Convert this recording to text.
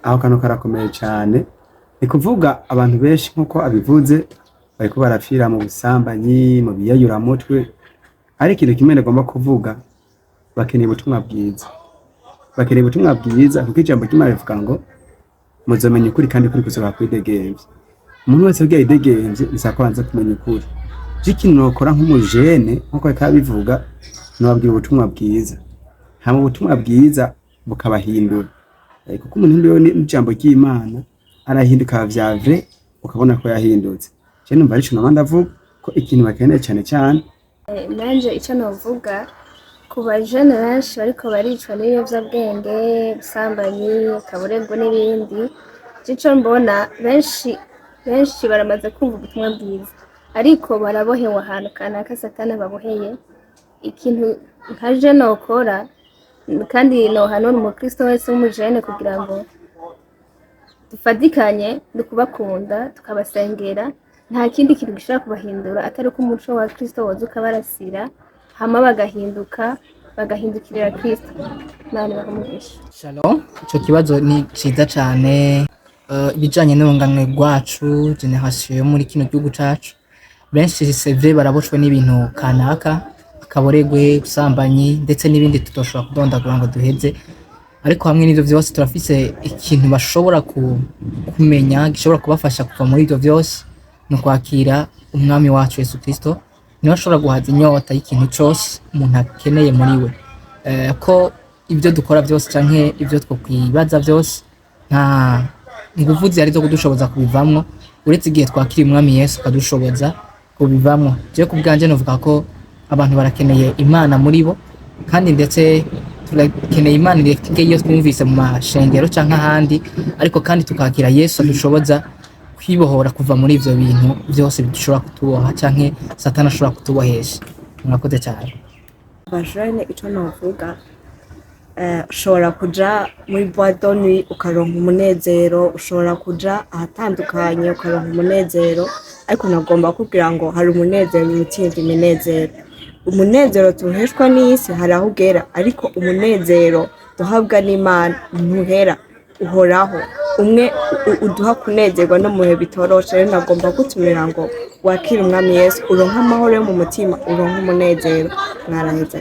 Aho kantu karakomeye cane, ni kuvuga abantu benshi nkuko abivuze bariko barapfira mu busambanyi, mu biyayuramutwe, ariko ikintu kimwe nagomba kuvuga, bakeneye ubutumwa bwiza, bakeneye ubutumwa bwiza kuko ijambo ry'Imana rivuga ngo muzomenya ukuri kandi ukuri kuzobaha kwidegemvya. Umuntu wese kugira yidegemvye bisaba ko abanza kumenya ukuri. Je ikintu nokora nk'umujene nkuko bariko babivuga, nobabwira ubutumwa bwiza, hama ubutumwa bwiza bukabahindura. Kuko umuntu ndiwe n'ijambo ry'Imana arahinduka vya vrai, ukabona ko yahindutse. Je numva arico nama ndavuga ko ikintu bakeneye cane cane. Nanje ico novuga ku bajene benshi bariko baricwa n'ibiyovyabwenge, ubusambanyi, akaboregwe n'ibindi, ico mbona benshi baramaze kumva ubutumwa bwiza, ariko barabohewe ahantu kanaka satani ababoheye. Ikintu nka je nokora kandi nohanura umukristo wese w'umujene kugira ngo dufadikanye dukubakunda tukabasengera, nta kindi kintu gishobora kubahindura atari ko umuco wa Kristo woza ukabarasira, hama bagahindukirira Kristo. Imana ibahe. Shalom, ico kibazo ni ciza cane. Ibijanye n'urunganwe rwacu, generation yo muri kino gihugu cacu, benshi sevre baraboshwe n'ibintu kanaka, akaboregwe, ubusambanyi ndetse n'ibindi tutoshobora kudondagura ngo duheze. Ariko hamwe n'ivyo vyose turafise ikintu bashobora kumenya gishobora kubafasha kuva muri ivyo vyose, no kwakira umwami wacu Yesu Kristo. Niwe ashobora guhaza inyota y'ikintu cose umuntu akeneye muri we. Ko ivyo dukora vyose canke ivyo twokwibaza vyose nta nguvu zihari zo kudushoboza kubivamwo, uretse igihe twakira umwami Yesu akadushoboza kubivamwo. Je ku bwanje novuga ko abantu barakeneye Imana muri bo, kandi ndetse turakeneye Imana iyo twumvise mu mashengero canke ahandi, ariko kandi tukakira Yesu adushoboza kwibohora kuva muri ivyo bintu vyose bishobora kutuboha canke satani ashobora kutubohesha. Murakoze cyane. Bajene ico novuga, ushobora kuja muri boîte de nuit ukaronka umunezero, ushobora kuja ahatandukanye ukaronka umunezero, ariko nagomba kugira ngo hari umunezero utsinda iminezero. Umunezero tuheshwa n'isi hari aho ugera, ariko umunezero duhabwa n'Imana ntuhera, uhoraho. Umwe uduha kunezerwa no mu bihe bitoroshe. Rero nagomba gutumira ngo wakire umwami Yesu, uronke amahoro yo mu mutima, uronke umunezero. Mwaraheza.